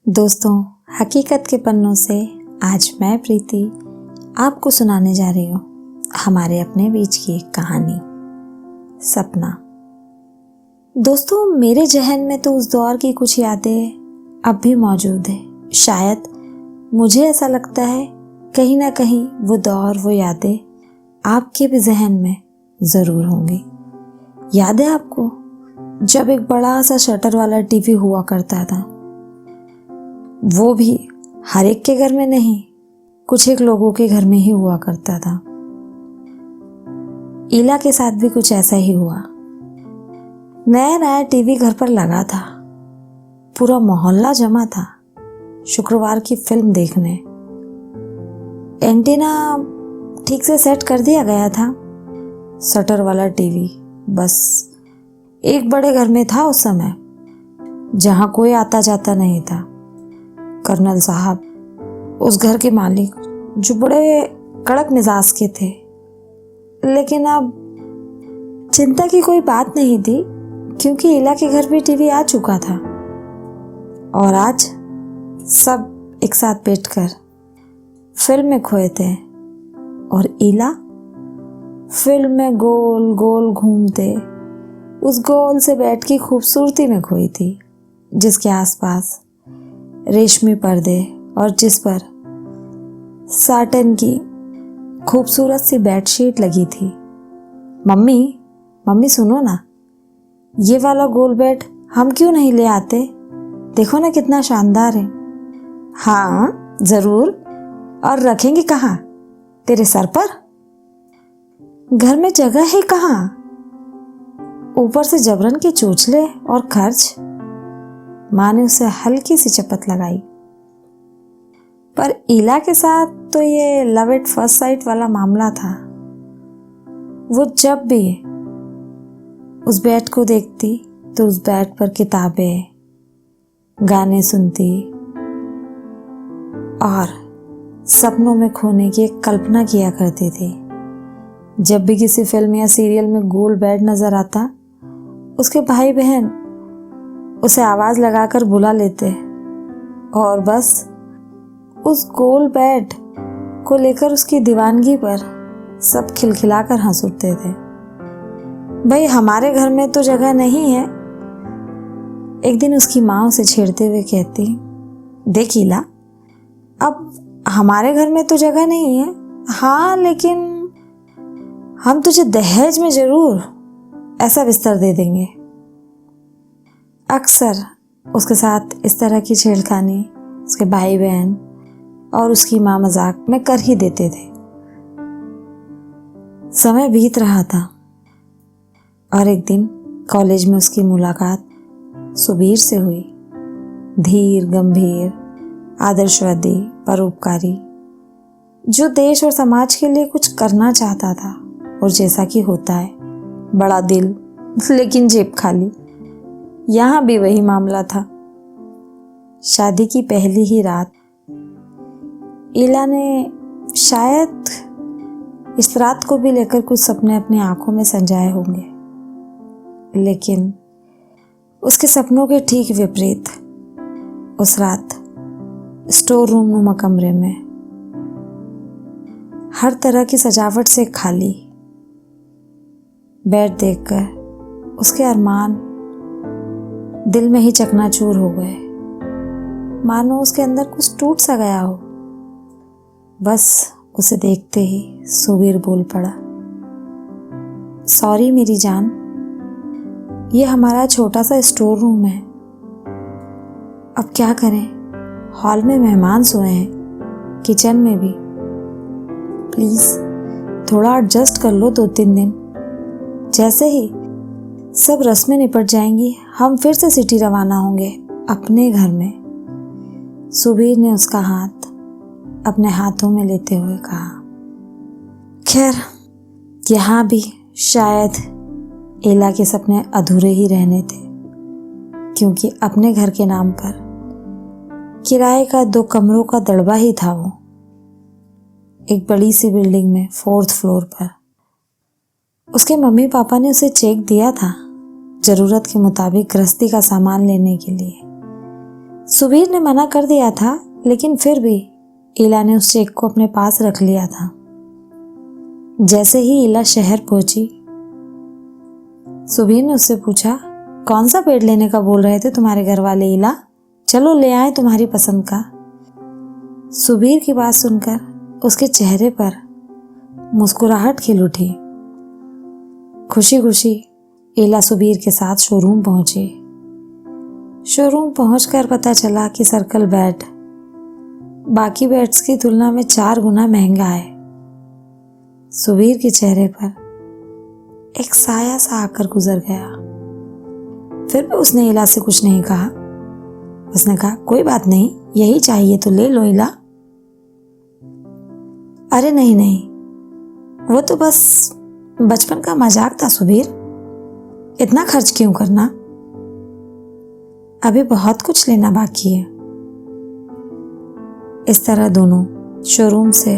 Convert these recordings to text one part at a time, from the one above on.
दोस्तों, हकीकत के पन्नों से आज मैं प्रीति आपको सुनाने जा रही हूँ हमारे अपने बीच की एक कहानी, सपना। दोस्तों, मेरे जहन में तो उस दौर की कुछ यादें अब भी मौजूद है। शायद मुझे ऐसा लगता है कहीं ना कहीं वो दौर, वो यादें आपके भी जहन में ज़रूर होंगी। याद है आपको जब एक बड़ा सा शटर वाला टीवी हुआ करता था? वो भी हर एक के घर में नहीं, कुछ एक लोगों के घर में ही हुआ करता था। ईला के साथ भी कुछ ऐसा ही हुआ। नया नया टीवी घर पर लगा था, पूरा मोहल्ला जमा था शुक्रवार की फिल्म देखने। एंटीना ठीक से सेट कर दिया गया था। शटर वाला टीवी बस एक बड़े घर में था उस समय, जहां कोई आता जाता नहीं था। कर्नल साहब, उस घर के मालिक, जो बड़े कड़क मिजाज के थे, लेकिन अब चिंता की कोई बात नहीं थी क्योंकि ईला के घर भी टीवी आ चुका था। और आज सब एक साथ बैठकर फिल्म में खोए थे और ईला फिल्म में गोल गोल घूमते उस गोल से बैठ की खूबसूरती में खोई थी, जिसके आसपास रेशमी पर्दे और जिस पर साटन की खूबसूरत सी बेडशीट लगी थी। मम्मी सुनो ना, ये वाला गोल बेड हम क्यों नहीं ले आते? देखो ना कितना शानदार है। हाँ जरूर, और रखेंगे कहाँ? तेरे सर पर? घर में जगह है कहाँ? ऊपर से जबरन के चोचले और खर्च। माँ ने उसे हल्की सी चपत लगाई। पर ईला के साथ तो ये लव एट फर्स्ट साइट वाला मामला था। वो जब भी उस बेड को देखती तो उस बेड पर किताबें, गाने सुनती और सपनों में खोने की एक कल्पना किया करती थी। जब भी किसी फिल्म या सीरियल में गोल बेड नजर आता, उसके भाई बहन उसे आवाज लगाकर बुला लेते और बस उस गोल बेड को लेकर उसकी दीवानगी पर सब खिलखिलाकर हंस उठते थे। भाई, हमारे घर में तो जगह नहीं है। एक दिन उसकी माँ उसे छेड़ते हुए कहती, देख ईला, अब हमारे घर में तो जगह नहीं है। हाँ, लेकिन हम तुझे दहेज में जरूर ऐसा बिस्तर दे देंगे। अक्सर उसके साथ इस तरह की छेड़खानी उसके भाई बहन और उसकी माँ मजाक में कर ही देते थे। समय बीत रहा था और एक दिन कॉलेज में उसकी मुलाकात सुबीर से हुई। धीर, गंभीर, आदर्शवादी, परोपकारी, जो देश और समाज के लिए कुछ करना चाहता था। और जैसा कि होता है, बड़ा दिल लेकिन जेब खाली। यहाँ भी वही मामला था। शादी की पहली ही रात ईला ने शायद इस रात को भी लेकर कुछ सपने अपनी आंखों में संजाए होंगे, लेकिन उसके सपनों के ठीक विपरीत उस रात स्टोर रूम नुमा कमरे में हर तरह की सजावट से खाली बेड देखकर उसके अरमान दिल में ही चकनाचूर हो गए, मानो उसके अंदर कुछ टूट सा गया हो। बस उसे देखते ही सुबीर बोल पड़ा, सॉरी मेरी जान, ये हमारा छोटा सा स्टोर रूम है। अब क्या करें, हॉल में मेहमान सोए हैं, किचन में भी। प्लीज थोड़ा एडजस्ट कर लो 2-3 दिन। जैसे ही सब रस्में निपट जाएंगी, हम फिर से सिटी रवाना होंगे अपने घर में। सुबीर ने उसका हाथ अपने हाथों में लेते हुए कहा। खैर, यहाँ भी शायद ईला के सपने अधूरे ही रहने थे, क्योंकि अपने घर के नाम पर किराए का 2 कमरों का दड़बा ही था वो, एक बड़ी सी बिल्डिंग में 4th फ्लोर पर। उसके मम्मी पापा ने उसे चेक दिया था जरूरत के मुताबिक गृहस्थी का सामान लेने के लिए। सुबीर ने मना कर दिया था, लेकिन फिर भी इला ने उस चेक को अपने पास रख लिया था। जैसे ही इला शहर पहुंची, सुबीर ने उससे पूछा, कौन सा पेड़ लेने का बोल रहे थे तुम्हारे घर वाले इला? चलो ले आए तुम्हारी पसंद का। सुबीर की बात सुनकर उसके चेहरे पर मुस्कुराहट खिल उठी। खुशी खुशी इला सुबीर के साथ शोरूम पहुंची। शोरूम पहुंचकर पता चला कि सर्कल बेड बाकी बेड्स की तुलना में 4 गुना महंगा है। सुबीर के चेहरे पर एक साया सा आकर गुजर गया। फिर भी उसने इला से कुछ नहीं कहा। उसने कहा, कोई बात नहीं, यही चाहिए तो ले लो इला। अरे नहीं नहीं, वो तो बस बचपन का मजाक था सुबीर, इतना खर्च क्यों करना, अभी बहुत कुछ लेना बाकी है। इस तरह दोनों शोरूम से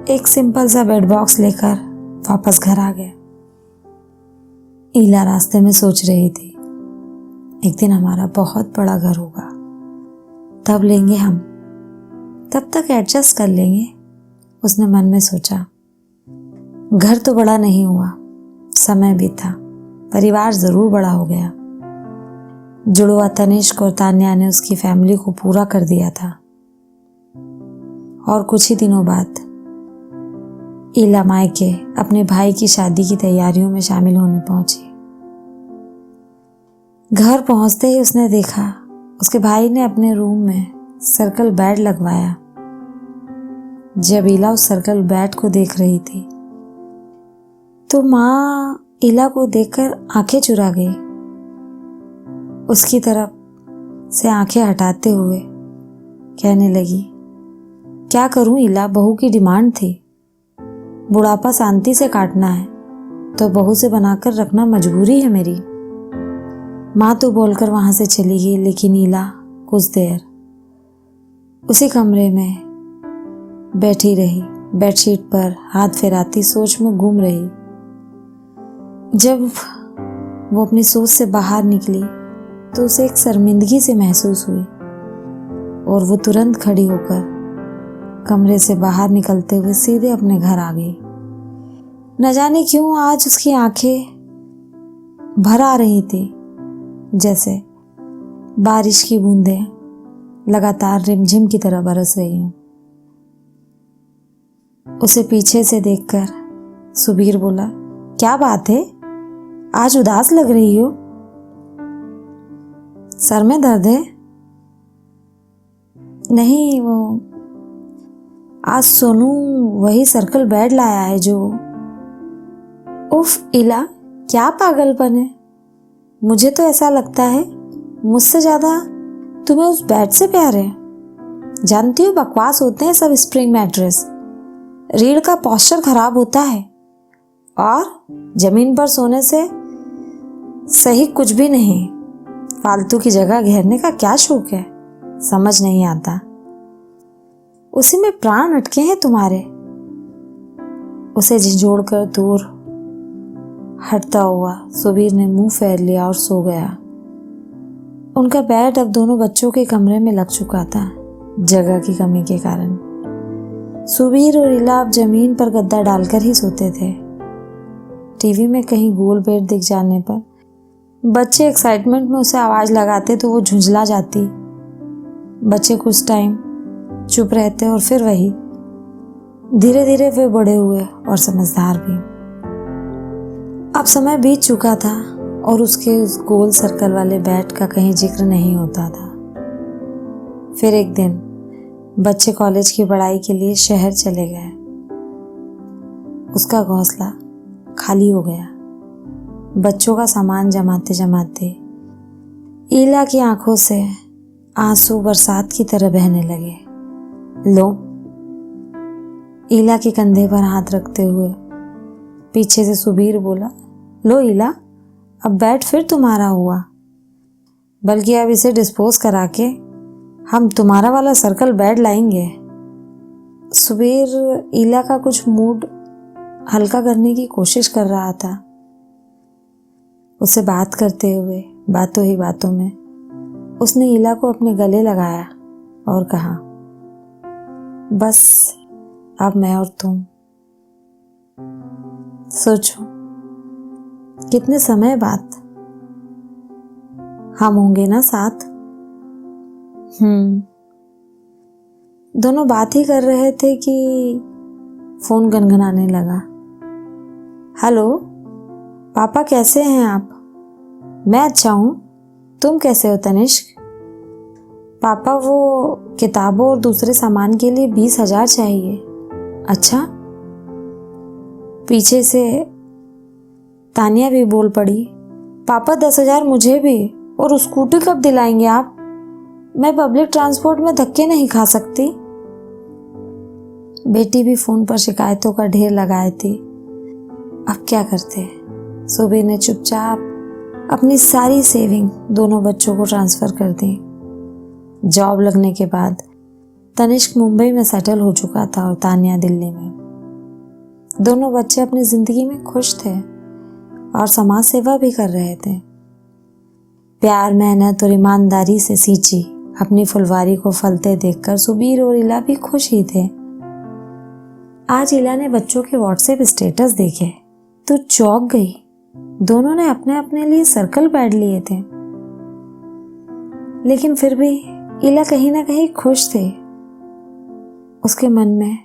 एक सिंपल सा बेड बॉक्स लेकर वापस घर आ गए। इला रास्ते में सोच रही थी, एक दिन हमारा बहुत बड़ा घर होगा, तब लेंगे हम, तब तक एडजस्ट कर लेंगे। उसने मन में सोचा। घर तो बड़ा नहीं हुआ, समय भी था, परिवार जरूर बड़ा हो गया। जुड़वा तनिष्क और तान्या ने उसकी फैमिली को पूरा कर दिया था। और कुछ ही दिनों बाद इला मायके अपने भाई की शादी की तैयारियों में शामिल होने पहुंची। घर पहुंचते ही उसने देखा उसके भाई ने अपने रूम में सर्कल बेड लगवाया। जब इला उस सर्कल बेड को देख रही थी तो माँ इला को देखकर आंखें चुरा गई। उसकी तरफ से आंखें हटाते हुए कहने लगी, क्या करूं इला, बहू की डिमांड थी, बुढ़ापा शांति से काटना है तो बहू से बनाकर रखना मजबूरी है मेरी। माँ तो बोलकर वहां से चली गई, लेकिन इला कुछ देर उसी कमरे में बैठी रही, बेडशीट पर हाथ फेराती सोच में घूम रही। जब वो अपनी सोच से बाहर निकली तो उसे एक शर्मिंदगी से महसूस हुई और वो तुरंत खड़ी होकर कमरे से बाहर निकलते हुए सीधे अपने घर आ गई। न जाने क्यों आज उसकी आंखें भर आ रही थी, जैसे बारिश की बूंदें लगातार रिमझिम की तरह बरस रही हूं। उसे पीछे से देखकर सुबीर बोला, क्या बात है, आज उदास लग रही हो, सर में दर्द है? नहीं, वो आज सोनू वही सर्कल बेड लाया है जो। उफ इला, क्या पागलपन है, मुझे तो ऐसा लगता है मुझसे ज्यादा तुम्हें उस बेड से प्यार है। जानती हो, बकवास होते हैं सब स्प्रिंग मैट्रेस, रीढ़ का पोस्चर खराब होता है और जमीन पर सोने से सही कुछ भी नहीं। फालतू की जगह घेरने का क्या शौक है, समझ नहीं आता, उसी में प्राण अटके हैं तुम्हारे। उसे झिझोड़कर दूर हटता हुआ सुबीर ने मुंह फेर लिया और सो गया। उनका बेड अब दोनों बच्चों के कमरे में लग चुका था, जगह की कमी के कारण। सुबीर और इला अब जमीन पर गद्दा डालकर ही सोते थे। टीवी में कहीं गोल बेड दिख जाने पर बच्चे एक्साइटमेंट में उसे आवाज लगाते तो वो झुंझला जाती। बच्चे कुछ टाइम चुप रहते और फिर वही। धीरे धीरे वे बड़े हुए और समझदार भी। अब समय बीत चुका था और उसके उस गोल सर्कल वाले बेड का कहीं जिक्र नहीं होता था। फिर एक दिन बच्चे कॉलेज की पढ़ाई के लिए शहर चले गए। उसका घोंसला खाली हो गया। बच्चों का सामान जमाते जमाते इला की आंखों से आंसू बरसात की तरह बहने लगे। लो, इला के कंधे पर हाथ रखते हुए पीछे से सुबीर बोला, लो इला, अब बेड फिर तुम्हारा हुआ, बल्कि अब इसे डिस्पोज करा के हम तुम्हारा वाला सर्कल बेड लाएंगे। सुबीर इला का कुछ मूड हल्का करने की कोशिश कर रहा था। उसे बात करते हुए बातों ही बातों में उसने ईला को अपने गले लगाया और कहा, बस अब मैं और तुम। सोचो कितने समय बाद हम होंगे ना साथ। दोनों बात ही कर रहे थे कि फोन गनगनाने लगा। हेलो पापा, कैसे हैं आप? मैं अच्छा हूँ, तुम कैसे हो तनिष्क? पापा, वो किताबों और दूसरे सामान के लिए 20,000 चाहिए। अच्छा? पीछे से तानिया भी बोल पड़ी, पापा 10,000 मुझे भी, और स्कूटी कब दिलाएंगे आप? मैं पब्लिक ट्रांसपोर्ट में धक्के नहीं खा सकती। बेटी भी फोन पर शिकायतों का ढेर लगाए थी। अब क्या करते? सुबीर ने चुपचाप अपनी सारी सेविंग दोनों बच्चों को ट्रांसफर कर दी। जॉब लगने के बाद तनिष्क मुंबई में सेटल हो चुका था और तानिया दिल्ली में। दोनों बच्चे अपनी जिंदगी में खुश थे और समाज सेवा भी कर रहे थे। प्यार, मेहनत और ईमानदारी से सींची अपनी फुलवारी को फलते देखकर सुबीर और इला भी खुश ही थे। आज इला ने बच्चों के व्हाट्सएप स्टेटस देखे तो चौंक गई। दोनों ने अपने अपने लिए सर्कल बैठ लिए थे, लेकिन फिर भी इला कहीं ना कहीं खुश थे। उसके मन में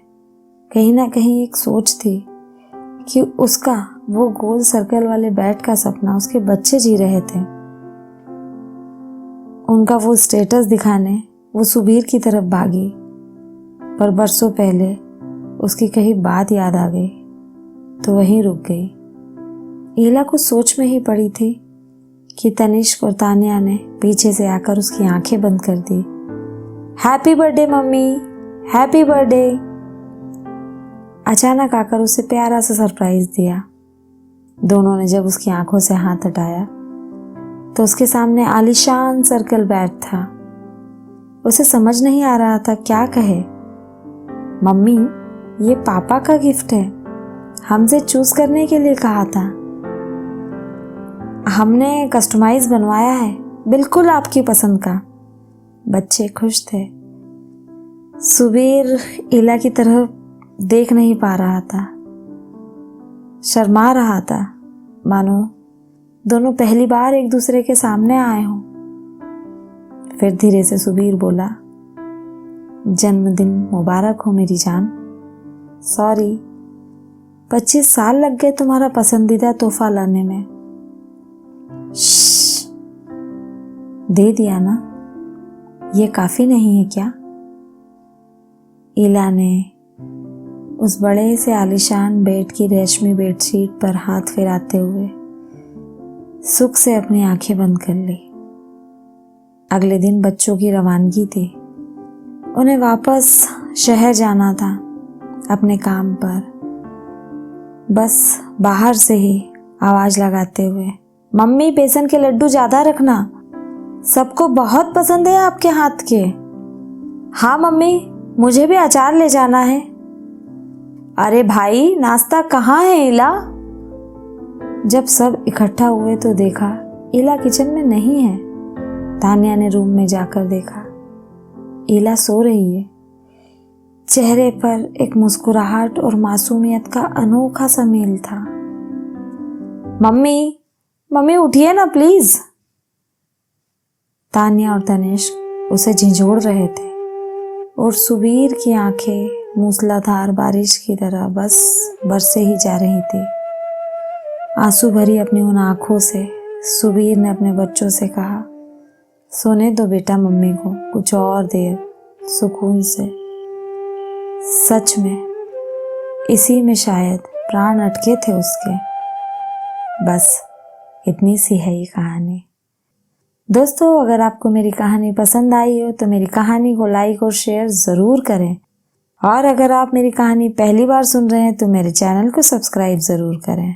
कहीं ना कहीं एक सोच थी कि उसका वो गोल सर्कल वाले बैट का सपना उसके बच्चे जी रहे थे। उनका वो स्टेटस दिखाने वो सुबीर की तरफ भागी, पर बरसों पहले उसकी कहीं बात याद आ गई तो वहीं रुक गई। इला कुछ सोच में ही पड़ी थी कि तनिष्क और तानिया ने पीछे से आकर उसकी आंखें बंद कर दी। Happy birthday mummy, happy birthday. अचानक आकर उसे प्यारा सा सरप्राइज दिया। दोनों ने जब उसकी आंखों से हाथ हटाया तो उसके सामने आलीशान सर्कल बैट था। उसे समझ नहीं आ रहा था क्या कहे। मम्मी, ये पापा का गिफ्ट है, हमसे चूज करने के लिए कहा था। हमने कस्टमाइज बनवाया है, बिल्कुल आपकी पसंद का। बच्चे खुश थे। सुबीर इला की तरफ देख नहीं पा रहा था, शर्मा रहा था, मानो दोनों पहली बार एक दूसरे के सामने आए हों। फिर धीरे से सुबीर बोला, जन्मदिन मुबारक हो मेरी जान। सॉरी, 25 साल लग गए तुम्हारा पसंदीदा तोहफा लाने में। दे दिया ना, ये काफी नहीं है क्या? इला ने उस बड़े से आलीशान बेड की रेशमी बेडशीट पर हाथ फिराते हुए सुख से अपनी आंखें बंद कर ली। अगले दिन बच्चों की रवानगी थी। उन्हें वापस शहर जाना था अपने काम पर। बस बाहर से ही आवाज लगाते हुए, मम्मी बेसन के लड्डू ज्यादा रखना, सबको बहुत पसंद है आपके हाथ के। हाँ मम्मी, मुझे भी अचार ले जाना है। अरे भाई, नाश्ता कहाँ है इला? जब सब इकट्ठा हुए तो देखा इला किचन में नहीं है। तानिया ने रूम में जाकर देखा, इला सो रही है। चेहरे पर एक मुस्कुराहट और मासूमियत का अनोखा सा मेल था। मम्मी, मम्मी उठिए ना प्लीज। तानिया और तनिष्क उसे झिंझोड़ रहे थे और सुबीर की आंखें मूसलाधार बारिश की तरह बस बरसे ही जा रही थी। आंसू भरी अपनी उन आंखों से सुबीर ने अपने बच्चों से कहा, सोने दो बेटा मम्मी को कुछ और देर सुकून से। सच में इसी में शायद प्राण अटके थे उसके। बस इतनी सी है ये कहानी। दोस्तों, अगर आपको मेरी कहानी पसंद आई हो तो मेरी कहानी को लाइक और शेयर ज़रूर करें, और अगर आप मेरी कहानी पहली बार सुन रहे हैं तो मेरे चैनल को सब्सक्राइब ज़रूर करें।